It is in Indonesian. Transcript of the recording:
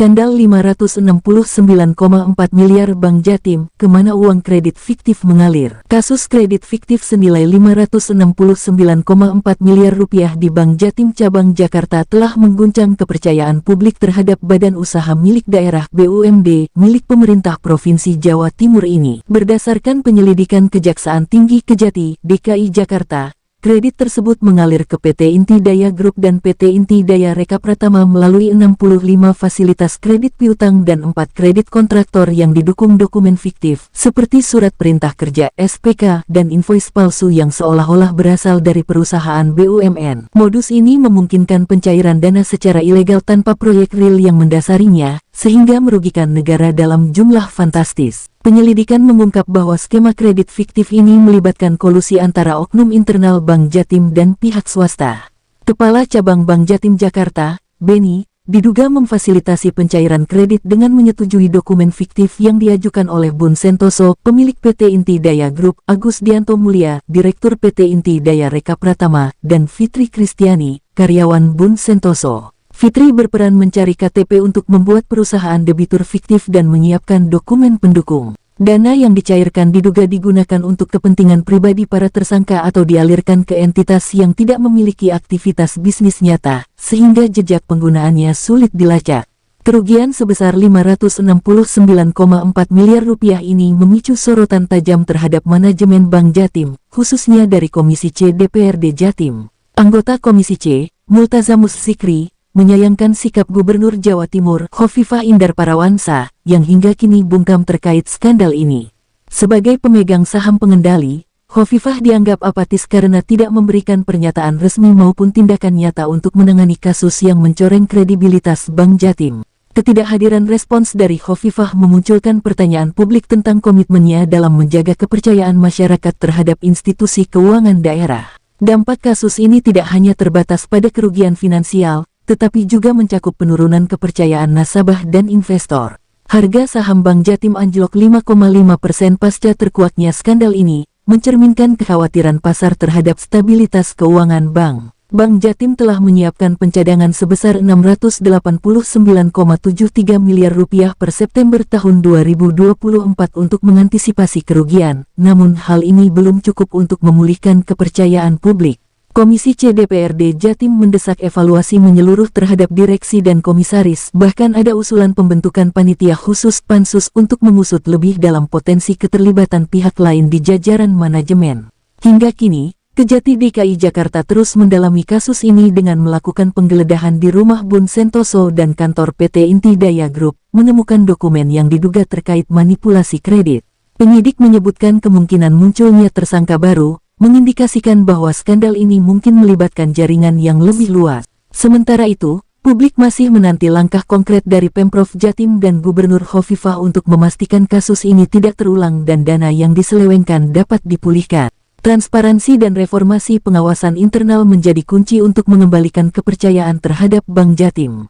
Skandal 569,4 miliar Bank Jatim, kemana uang kredit fiktif mengalir? Kasus kredit fiktif senilai 569,4 miliar rupiah di Bank Jatim Cabang Jakarta telah mengguncang kepercayaan publik terhadap badan usaha milik daerah BUMD milik pemerintah Provinsi Jawa Timur ini. Berdasarkan penyelidikan Kejaksaan Tinggi Kejati, DKI Jakarta, kredit tersebut mengalir ke PT Inti Daya Group dan PT Inti Daya Reka Pratama melalui 65 fasilitas kredit piutang dan 4 kredit kontraktor yang didukung dokumen fiktif, seperti surat perintah kerja (SPK) dan invoice palsu yang seolah-olah berasal dari perusahaan BUMN. Modus ini memungkinkan pencairan dana secara ilegal tanpa proyek real yang mendasarinya, sehingga merugikan negara dalam jumlah fantastis. Penyelidikan mengungkap bahwa skema kredit fiktif ini melibatkan kolusi antara oknum internal Bank Jatim dan pihak swasta. Kepala Cabang Bank Jatim Jakarta, Beni, diduga memfasilitasi pencairan kredit dengan menyetujui dokumen fiktif yang diajukan oleh Bun Sentoso, pemilik PT Inti Daya Group, Agus Dianto Mulia, Direktur PT Inti Daya Reka Pratama, dan Fitri Kristiani, karyawan Bun Sentoso. Fitri berperan mencari KTP untuk membuat perusahaan debitur fiktif dan menyiapkan dokumen pendukung. Dana yang dicairkan diduga digunakan untuk kepentingan pribadi para tersangka atau dialirkan ke entitas yang tidak memiliki aktivitas bisnis nyata, sehingga jejak penggunaannya sulit dilacak. Kerugian sebesar 569,4 miliar rupiah ini memicu sorotan tajam terhadap manajemen Bank Jatim, khususnya dari Komisi C DPRD Jatim. Anggota Komisi C, Multazamus Zikri, menyayangkan sikap Gubernur Jawa Timur, Khofifah Indar Parawansa, yang hingga kini bungkam terkait skandal ini. Sebagai pemegang saham pengendali, Khofifah dianggap apatis karena tidak memberikan pernyataan resmi maupun tindakan nyata untuk menangani kasus yang mencoreng kredibilitas Bank Jatim. Ketidakhadiran respons dari Khofifah memunculkan pertanyaan publik tentang komitmennya dalam menjaga kepercayaan masyarakat terhadap institusi keuangan daerah. Dampak kasus ini tidak hanya terbatas pada kerugian finansial, tetapi juga mencakup penurunan kepercayaan nasabah dan investor. Harga saham Bank Jatim anjlok 5,5% pasca terkuaknya skandal ini, mencerminkan kekhawatiran pasar terhadap stabilitas keuangan bank. Bank Jatim telah menyiapkan pencadangan sebesar 689,73 miliar rupiah per September tahun 2024 untuk mengantisipasi kerugian, namun hal ini belum cukup untuk memulihkan kepercayaan publik. Komisi C DPRD Jatim mendesak evaluasi menyeluruh terhadap direksi dan komisaris, bahkan ada usulan pembentukan panitia khusus Pansus untuk mengusut lebih dalam potensi keterlibatan pihak lain di jajaran manajemen. Hingga kini, Kejati DKI Jakarta terus mendalami kasus ini dengan melakukan penggeledahan di rumah Bun Sentoso dan kantor PT Inti Daya Group, menemukan dokumen yang diduga terkait manipulasi kredit. Penyidik menyebutkan kemungkinan munculnya tersangka baru, mengindikasikan bahwa skandal ini mungkin melibatkan jaringan yang lebih luas. Sementara itu, publik masih menanti langkah konkret dari Pemprov Jatim dan Gubernur Khofifah untuk memastikan kasus ini tidak terulang dan dana yang diselewengkan dapat dipulihkan. Transparansi dan reformasi pengawasan internal menjadi kunci untuk mengembalikan kepercayaan terhadap Bank Jatim.